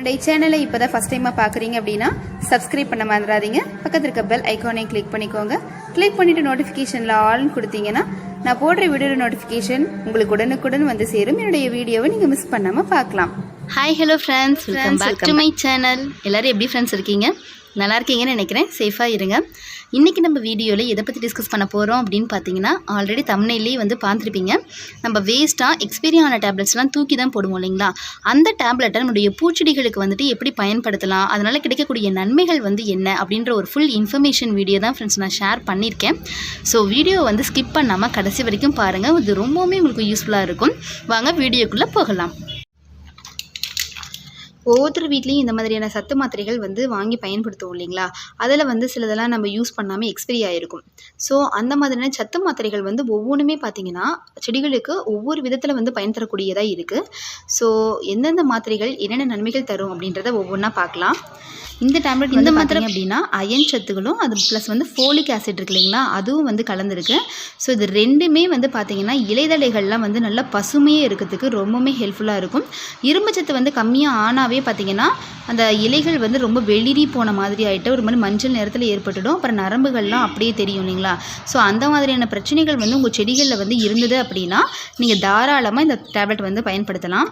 என்னுடைய சேனலை இப்போதான் ஃபர்ஸ்ட் டைமாக பார்க்குறீங்க அப்படின்னா சப்ஸ்கிரைப் பண்ண மறந்துடாதீங்க. பக்கத்தில் இருக்க பெல் ஐக்கானையும் கிளிக் பண்ணிக்கோங்க. கிளிக் பண்ணிவிட்டு நோட்டிஃபிகேஷனில் ஆல்னு கொடுத்தீங்கன்னா நான் போடுற வீடியோ நோட்டிஃபிகேஷன் உங்களுக்கு உடனுக்குடன் வந்து சேரும். என்னுடைய வீடியோவை நீங்கள் மிஸ் பண்ணாமல் பார்க்கலாம். Hi hello friends, welcome back to my channel. எல்லோரும் எப்படி ஃப்ரெண்ட்ஸ் இருக்கீங்க? நல்லா இருக்கீங்கன்னு நினைக்கிறேன். சேஃபாக இருங்க. இன்றைக்கி நம்ம வீடியோவில் எதை பற்றி டிஸ்கஸ் பண்ண போகிறோம் அப்படின்னு பார்த்தீங்கன்னா, ஆல்ரெடி தம்ப்நெயிலேயே வந்து பார்த்துருப்பீங்க. நம்ம வேஸ்ட்டாக எக்ஸ்பைரி ஆன டேப்லெட்ஸ்லாம் தூக்கி தான் போடுவோம் இல்லைங்களா? அந்த டேப்லெட்டை நம்மளுடைய பூச்செடிகளுக்கு வந்துட்டு எப்படி பயன்படுத்தலாம், அதனால் கிடைக்கக்கூடிய நன்மைகள் வந்து என்ன அப்படின்ற ஒரு ஃபுல் இன்ஃபர்மேஷன் வீடியோ தான் ஃப்ரெண்ட்ஸ் நான் ஷேர் பண்ணியிருக்கேன். ஸோ வீடியோ வந்து ஸ்கிப் பண்ணாமல் கடைசி வரைக்கும் பாருங்கள். இது ரொம்பவுமே உங்களுக்கு யூஸ்ஃபுல்லாக இருக்கும். வாங்க வீடியோக்குள்ளே போகலாம். ஒவ்வொருத்தர் வீட்லேயும் இந்த மாதிரியான சத்து மாத்திரைகள் வந்து வாங்கி பயன்படுத்துவோம் இல்லைங்களா? அதில் வந்து சிலதெல்லாம் நம்ம யூஸ் பண்ணாமல் எக்ஸ்பைரி ஆகிருக்கும். ஸோ அந்த மாதிரியான சத்து மாத்திரைகள் வந்து ஒவ்வொன்றுமே பார்த்திங்கன்னா செடிகளுக்கு ஒவ்வொரு விதத்தில் வந்து பயன் தரக்கூடியதாக இருக்குது. ஸோ எந்தெந்த மாத்திரைகள் என்னென்ன நன்மைகள் தரும் அப்படின்றத ஒவ்வொன்றா பார்க்கலாம். இந்த டேப்லெட் இந்த மாத்திரை அப்படின்னா அயன் சத்துகளும் அது ப்ளஸ் வந்து ஃபோலிக் ஆசிட் இருக்கு இல்லைங்களா, அதுவும் வந்து கலந்துருக்கு. ஸோ இது ரெண்டுமே வந்து பார்த்திங்கன்னா இலைதழைகள்லாம் வந்து நல்லா பசுமையே இருக்கிறதுக்கு ரொம்பவுமே ஹெல்ப்ஃபுல்லாக இருக்கும். இரும்பு சத்து வந்து கம்மியாக ஆனாவே பார்த்திங்கன்னா அந்த இலைகள் வந்து ரொம்ப வெளிரி போன மாதிரி ஆகிட்டு ஒரு மாதிரி மஞ்சள் நிறத்தில் ஏற்பட்டுடும். அப்புறம் நரம்புகள்லாம் அப்படியே தெரியும் இல்லைங்களா? ஸோ அந்த மாதிரியான பிரச்சனைகள் வந்து உங்கள் செடிகளில் வந்து இருந்தது அப்படின்னா நீங்கள் தாராளமாக இந்த டேப்லெட் வந்து பயன்படுத்தலாம்.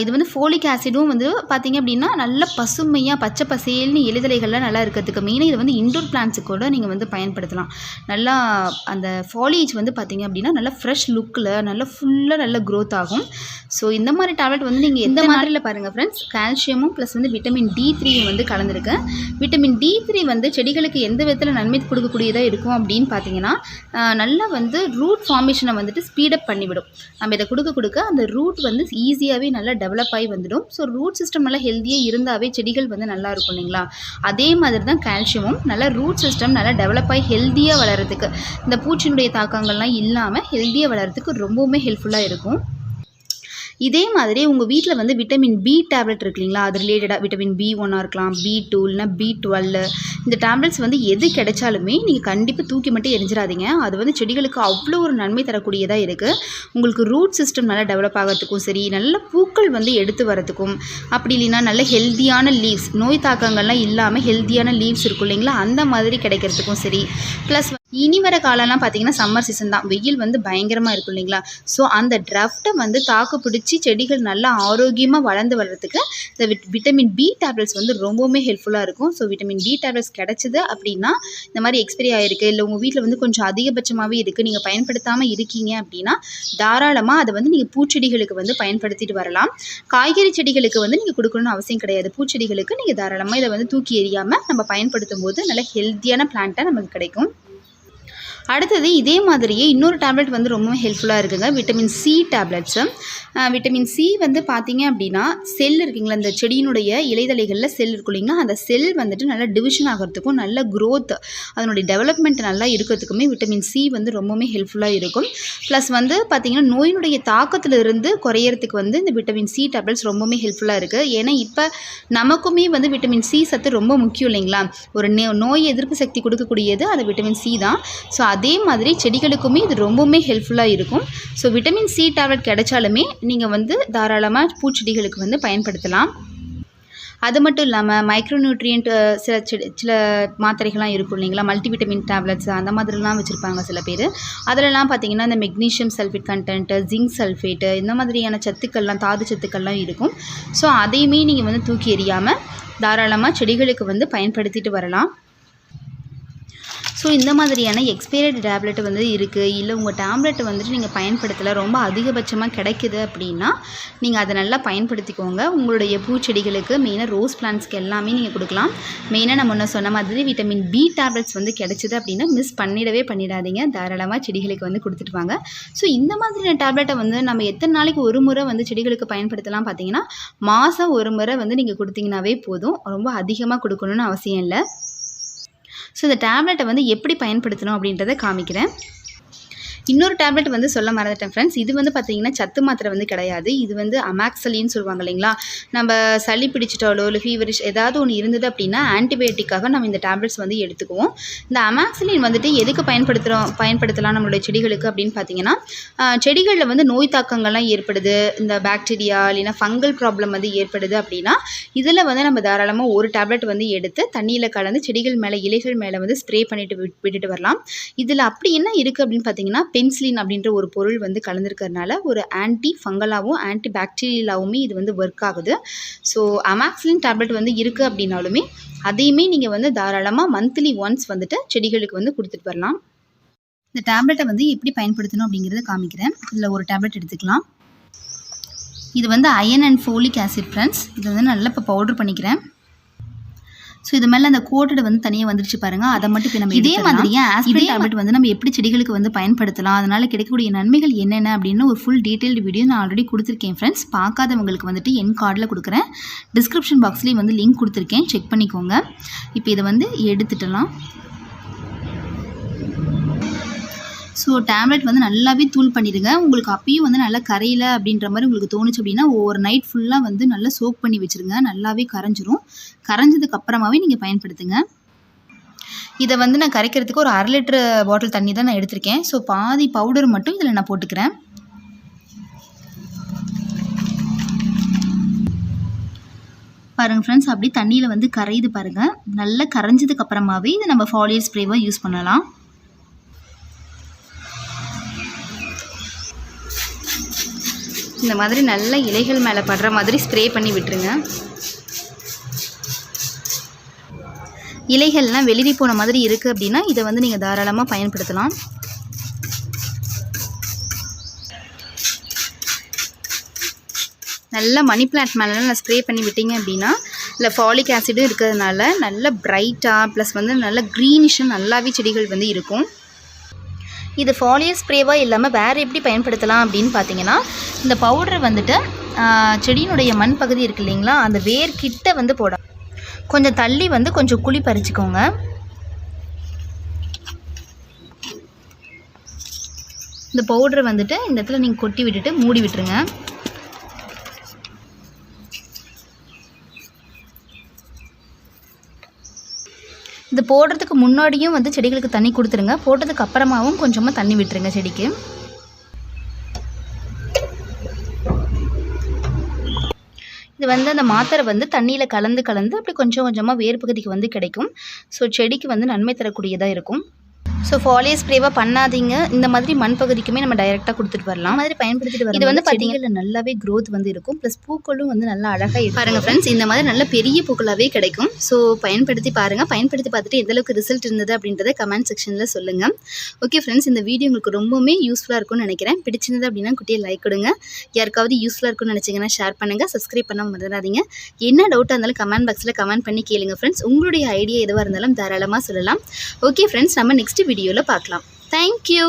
இது வந்து ஃபோலிக் ஆசிடும் வந்து பார்த்திங்க அப்படின்னா நல்ல பசுமையாக பச்சை பசேல்னு இலைதழைகள்லாம் நல்லா இருக்கிறதுக்கு மெயினாக இது வந்து இன்டோர் பிளான்ட்ஸுக்கு கூட நீங்கள் வந்து பயன்படுத்தலாம். நல்லா அந்த ஃபாலியேஜ் வந்து பார்த்திங்க அப்படின்னா நல்லா ஃப்ரெஷ் லுக்கில் நல்லா ஃபுல்லாக நல்ல க்ரோத் ஆகும். ஸோ இந்த மாதிரி டேப்லெட் வந்து நீங்கள் எந்த மாதிரியில் பாருங்கள் ஃப்ரெண்ட்ஸ், கால்சியமும் ப்ளஸ் வந்து விட்டமின் D3 வந்து கலந்துருக்கு. விட்டமின் D3 வந்து செடிகளுக்கு எந்த விதத்தில் நன்மை கொடுக்கக்கூடியதாக இருக்கும் அப்படின்னு பார்த்தீங்கன்னா, நல்லா வந்து ரூட் ஃபார்மேஷனை வந்துட்டு ஸ்பீடப் பண்ணிவிடும். நம்ம இதை கொடுக்க அந்த ரூட் வந்து ஈஸியாகவே நல்லா டெவலப் ஆகி வந்துடும். ஸோ ரூட் சிஸ்டம் நல்லா ஹெல்த்தியாக இருந்தாவே செடிகள் வந்து நல்லா இருக்கும் இல்லைங்களா? அதே மாதிரி தான் கால்சியமும் நல்லா ரூட் சிஸ்டம் நல்லா டெவலப் ஆகி ஹெல்த்தியாக வளர்கிறதுக்கு, இந்த பூச்சியினுடைய தாக்கங்கள்லாம் இல்லாமல் ஹெல்த்தியாக வளர்கிறதுக்கு ரொம்பவுமே ஹெல்ப்ஃபுல்லாக இருக்கும். இதே மாதிரி உங்கள் வீட்டில் வந்து விட்டமின் B டேப்லெட் இருக்கு இல்லைங்களா, அது ரிலேட்டடாக விட்டமின் B1 இருக்கலாம், B2 இல்லைனா B12 இந்த டேப்லெட்ஸ் வந்து எது கிடைச்சாலுமே நீங்கள் கண்டிப்பாக தூக்கி மட்டும் எரிஞ்சிடாதீங்க. அது வந்து செடிகளுக்கு அவ்வளோ ஒரு நன்மை தரக்கூடியதாக இருக்குது. உங்களுக்கு ரூட் சிஸ்டம் நல்லா டெவலப் ஆகிறதுக்கும் சரி, நல்ல பூக்கள் வந்து எடுத்து வரதுக்கும், அப்படி இல்லைன்னா நல்ல ஹெல்த்தியான லீவ்ஸ், நோய் தாக்கங்கள்லாம் இல்லாமல் ஹெல்த்தியான லீவ்ஸ் இருக்கும் இல்லைங்களா, அந்த மாதிரி கிடைக்கிறதுக்கும் சரி. ப்ளஸ் இனி வர காலம்லாம் பார்த்திங்கன்னா சம்மர் சீசன் தான், வெயில் வந்து பயங்கரமாக இருக்கும் இல்லைங்களா? ஸோ அந்த ட்ராஃப்ட்டை வந்து தாக்கு பிடிச்சி செடிகள் நல்லா ஆரோக்கியமாக வளர்ந்து வர்றதுக்கு இந்த விட்டமின் B டேப்லெட்ஸ் வந்து ரொம்பவுமே ஹெல்ப்ஃபுல்லாக இருக்கும். ஸோ விட்டமின் B டேப்லெட்ஸ் கிடச்சிது அப்படின்னா, இந்த மாதிரி எக்ஸ்பைரி ஆகிருக்கு இல்லை உங்கள் வீட்டில் வந்து கொஞ்சம் அதிகபட்சமாகவே இருக்குது, நீங்கள் பயன்படுத்தாமல் இருக்கீங்க அப்படின்னா தாராளமாக அதை வந்து நீங்கள் பூச்செடிகளுக்கு வந்து பயன்படுத்திட்டு வரலாம். காய்கறி செடிகளுக்கு வந்து நீங்கள் கொடுக்கணும்னு அவசியம் கிடையாது. பூச்செடிகளுக்கு நீங்கள் தாராளமாக இதை வந்து தூக்கி எறியாமல் நம்ம பயன்படுத்தும் போது நல்ல ஹெல்த்தியான பிளான்ட்டாக நமக்கு கிடைக்கும். அடுத்தது இதே மாதிரியே இன்னொரு டேப்லெட் வந்து ரொம்பவே ஹெல்ப்ஃபுல்லாக இருக்குங்க, vitamin C tablets. Vitamin C வந்து பார்த்திங்க அப்படின்னா செல் இருக்குங்களா, இந்த செடியினுடைய இலைதழைகளில் செல் இருக்கும் இல்லைங்களா, அந்த செல் வந்துட்டு நல்லா டிவிஷன் ஆகிறதுக்கும் நல்ல க்ரோத் அதனுடைய டெவலப்மெண்ட் நல்லா இருக்கிறதுக்குமே விட்டமின் C வந்து ரொம்பவுமே ஹெல்ப்ஃபுல்லாக இருக்கும். ப்ளஸ் வந்து பார்த்திங்கன்னா நோயினுடைய தாக்கத்திலிருந்து குறையிறதுக்கு வந்து இந்த விட்டமின் C டேப்லெட்ஸ் ரொம்பவுமே ஹெல்ப்ஃபுல்லாக இருக்குது. ஏன்னா இப்போ நமக்குமே வந்து விட்டமின் C சத்து ரொம்ப முக்கியம் இல்லைங்களா? ஒரு நோய் எதிர்ப்பு சக்தி கொடுக்கக்கூடியது அது விட்டமின் C தான். ஸோ அதே மாதிரி செடிகளுக்குமே இது ரொம்பவுமே ஹெல்ப்ஃபுல்லாக இருக்கும். ஸோ விட்டமின் C டேப்லெட் கிடைச்சாலுமே நீங்கள் வந்து தாராளமாக பூச்செடிகளுக்கு வந்து பயன்படுத்தலாம். அது மட்டும் இல்லாமல் மைக்ரோநியூட்ரியன்ட் சில மாத்திரைகள்லாம் இருக்கும் இல்லைங்களா, மல்டிவிட்டமின் டேப்லெட்ஸ் அந்த மாதிரிலாம் வச்சுருப்பாங்க சில பேர். அதிலலாம் பார்த்திங்கன்னா இந்த magnesium sulphate content, zinc sulphate இந்த மாதிரியான சத்துக்கள்லாம், தாது சத்துக்கள்லாம் இருக்கும். ஸோ அதையுமே நீங்கள் வந்து தூக்கி எறியாமல் தாராளமாக செடிகளுக்கு வந்து பயன்படுத்திட்டு வரலாம். ஸோ இந்த மாதிரியான எக்ஸ்பைரட் டேப்லெட் வந்து இருக்குது, இல்லை உங்கள் டேப்லெட்டை வந்துட்டு நீங்கள் பயன்படுத்தலை, ரொம்ப அதிகபட்சமாக கிடைக்குது அப்படின்னா நீங்கள் அதை நல்லா பயன்படுத்திக்கோங்க. உங்களுடைய பூச்செடிகளுக்கு மெயினாக ரோஸ் பிளான்ட்ஸ்க்கு எல்லாமே நீங்கள் கொடுக்கலாம். மெயினாக நம்ம முன்ன சொன்ன மாதிரி விட்டமின் B டேப்லெட்ஸ் வந்து கிடைச்சிது அப்படின்னா மிஸ் பண்ணிடாதீங்க. தாராளமாக செடிகளுக்கு வந்து கொடுத்துட்டு வாங்க. ஸோ இந்த மாதிரியான டேப்லெட்டை வந்து நம்ம எத்தனை நாளைக்கு ஒரு முறை வந்து செடிகளுக்கு பயன்படுத்தலாம் பார்த்தீங்கன்னா, மாதம் ஒரு முறை வந்து நீங்கள் கொடுத்தீங்கன்னாவே போதும். ரொம்ப அதிகமாக கொடுக்கணுன்னு அவசியம் இல்லை. ஸோ இந்த டேப்லெட்டை வந்து எப்படி பயன்படுத்தணும் அப்படின்றத காமிக்கிறேன். இன்னொரு டேப்லெட் வந்து சொல்ல மறந்துட்டேன் ஃப்ரெண்ட்ஸ். இது வந்து பார்த்தீங்கன்னா சத்து மாத்திரை வந்து கிடையாது. இது வந்து அமாக்சலின்னு சொல்லுவாங்க இல்லைங்களா. நம்ம சளி பிடிச்சிட்டாலோ இல்லை ஃபீவரிஷ் ஏதாவது ஒன்று இருந்தது அப்படின்னா ஆன்டிபயோட்டிக்காக நம்ம இந்த டேப்லெட்ஸ் வந்து எடுத்துக்குவோம். இந்த அமாக்சலின் வந்துட்டு எதுக்கு பயன்படுத்தலாம் நம்மளுடைய செடிகளுக்கு அப்படின்னு பார்த்தீங்கன்னா, செடிகளில் வந்து நோய் தாக்கங்கள்லாம் ஏற்படுது, இந்த பாக்டீரியா இல்லைன்னா ஃபங்கல் ப்ராப்ளம் வந்து ஏற்படுது அப்படின்னா இதில் வந்து நம்ம தாராளமாக ஒரு டேப்லெட் வந்து எடுத்து தண்ணியில் கலந்து செடிகள் மேலே இலைகள் மேலே வந்து ஸ்ப்ரே பண்ணிட்டு விட்டுட்டு வரலாம். இதில் அப்படி என்ன இருக்குது அப்படின்னு பார்த்தீங்கன்னா, பென்சிலின் அப்படின்ற ஒரு பொருள் வந்து கலந்துருக்கிறதுனால ஒரு ஆன்டி ஃபங்கலாகவும் ஆன்டி பாக்டீரியலாவுமே இது வந்து ஒர்க் ஆகுது. ஸோ அமாக்சிலின் டேப்லெட் வந்து இருக்குது அப்படின்னாலுமே அதையுமே நீங்கள் வந்து தாராளமாக மந்த்லி ஒன்ஸ் வந்துட்டு செடிகளுக்கு வந்து கொடுத்துட்டு வரலாம். இந்த டேப்லெட்டை வந்து எப்படி பயன்படுத்தணும் அப்படிங்கிறத காமிக்கிறேன். இதில் ஒரு டேப்லெட் எடுத்துக்கலாம். இது வந்து iron and folic acid friends. இது வந்து நல்லா இப்போ பவுடர் பண்ணிக்கிறேன். ஸோ இது மேலே அந்த கோட்டடு வந்து தனியாக வந்துருச்சு பாருங்கள். அதை மட்டும் இப்போ நம்ம இதே மாதிரியே ஆஸ்பிரின் டேப்லெட் வந்து நம்ம எப்படி செடிகளுக்கு வந்து பயன்படுத்தலாம், அதனால் கிடைக்கக்கூடிய நன்மைகள் என்னென்ன அப்படின்னு ஒரு ஃபுல் டீட்டெயில்டு வீடியோ நான் ஆல்ரெடி கொடுத்துருக்கேன் ஃப்ரெண்ட்ஸ். பார்க்காதவங்களுக்கு வந்துட்டு என் கார்டில் கொடுக்குறேன், டிஸ்கிரிப்ஷன் பாக்ஸ்லேயும் வந்து லிங்க் கொடுத்துருக்கேன், செக் பண்ணிக்கோங்க. இப்போ இதை வந்து எடுத்துட்டலாம். ஸோ டேப்லெட் வந்து நல்லாவே தூள் பண்ணிடுங்க. உங்களுக்கு அப்பயும் வந்து நல்லா கரையில அப்படின்ற மாதிரி உங்களுக்கு தோணுச்சு அப்படின்னா ஒரு நைட் ஃபுல்லாக வந்து நல்லா சோக் பண்ணி வச்சுருங்க. நல்லாவே கரைஞ்சிரும். கரைஞ்சதுக்கு அப்புறமாவே நீங்கள் பயன்படுத்துங்க. இதை வந்து நான் கரைக்கிறதுக்கு ஒரு 1/2 லிட்டர் பாட்டில் தண்ணி தான் நான் எடுத்திருக்கேன். ஸோ பாதி பவுடர் மட்டும் இதில் நான் போட்டுக்கிறேன். பாருங்கள் ஃப்ரெண்ட்ஸ், அப்படி தண்ணியில் வந்து கரையுது பாருங்கள். நல்லா கரைஞ்சதுக்கு அப்புறமாவே இதை நம்ம ஃபாலியர் ஸ்ப்ரேவாக யூஸ் பண்ணலாம். இந்த மாதிரி நல்ல இலைகள் மேலே படுற மாதிரி ஸ்ப்ரே பண்ணி விட்டுருங்க. இலைகள்லாம் வெளிரி போன மாதிரி இருக்குது அப்படின்னா இதை வந்து நீங்கள் தாராளமாக பயன்படுத்தலாம். நல்லா மணி பிளான்ட் மேலே நான் ஸ்ப்ரே பண்ணி விட்டீங்க அப்படின்னா இல்லை ஃபாலிக் ஆசிடும் இருக்கிறதுனால நல்ல பிரைட்டாக ப்ளஸ் வந்து நல்ல க்ரீனிஷும் நல்லாவே செடிகள் வந்து இருக்கும். இது ஃபாலியர் ஸ்ப்ரேவாக இல்லாமல் வேறு எப்படி பயன்படுத்தலாம் அப்படின்னு பார்த்தீங்கன்னா, இந்த பவுடர் வந்துட்டு செடியினுடைய மண் பகுதி இருக்குது இல்லைங்களா, அந்த வேர்கிட்ட வந்து போட கொஞ்சம் தள்ளி வந்து கொஞ்சம் குழி பறிச்சுக்கோங்க. இந்த பவுடரை வந்துட்டு இந்த இடத்துல நீங்கள் கொட்டி விட்டுட்டு மூடி விட்டுருங்க. இது போடுறதுக்கு முன்னாடியும் வந்து செடிகளுக்கு தண்ணி கொடுத்துருங்க. போட்டதுக்கு அப்புறமாவும் கொஞ்சமாக தண்ணி விட்டுருங்க செடிக்கு. இது வந்து அந்த மாத்திரை வந்து தண்ணியில் கலந்து அப்படி கொஞ்சம் கொஞ்சமாக வேர் பகுதிக்கு வந்து கிடைக்கும். ஸோ செடிக்கு வந்து நன்மை தரக்கூடியதாக இருக்கும். ஸோ ஃபாலியர் ஸ்ப்ரேவாக பண்ணாதீங்க. இந்த மாதிரி மண் பகுதிக்குமே நம்ம டைரெக்டாக கொடுத்துட்டு வரலாம். மாதிரி பயன்படுத்திட்டு வரும். இது வந்து பார்த்தீங்கன்னா நல்லாவே க்ரோத் வந்து இருக்கும். ப்ளஸ் பூக்களும் வந்து நல்லா அழகாக பாருங்கள் ஃப்ரெண்ட்ஸ். இந்த மாதிரி நல்ல பெரிய பூக்களாகவே கிடைக்கும். ஸோ பயன்படுத்தி பாருங்கள். பயன்படுத்தி பார்த்துட்டு எந்தளவுக்கு ரிசல்ட் இருந்தது அப்படின்றத கமெண்ட் செக்ஷனில் சொல்லுங்கள். ஓகே ஃப்ரெண்ட்ஸ், இந்த வீடியோ உங்களுக்கு ரொம்பவுமே யூஸ்ஃபுல்லாக இருக்கும்னு நினைக்கிறேன். பிடிச்சிருந்தது அப்படின்னா குட்டியை லைக் கொடுங்க. யாருக்காவது யூஸ்ஃபுல்லாக இருக்கும்னு நினச்சிங்கன்னா ஷேர் பண்ணுங்கள். சப்ஸ்கிரைப் பண்ண மறந்துடாதீங்க. என்ன டவுட்டாக இருந்தாலும் கமெண்ட் பாக்ஸில் கமெண்ட் பண்ணி கேளுங்க ஃப்ரெண்ட்ஸ். உங்களுடைய ஐடியா எதுவாக இருந்தாலும் தாராளமாக சொல்லலாம். ஓகே ஃப்ரெண்ட்ஸ், நம்ம நெக்ஸ்ட் வீடியோவில் பார்க்கலாம். தேங்க்யூ.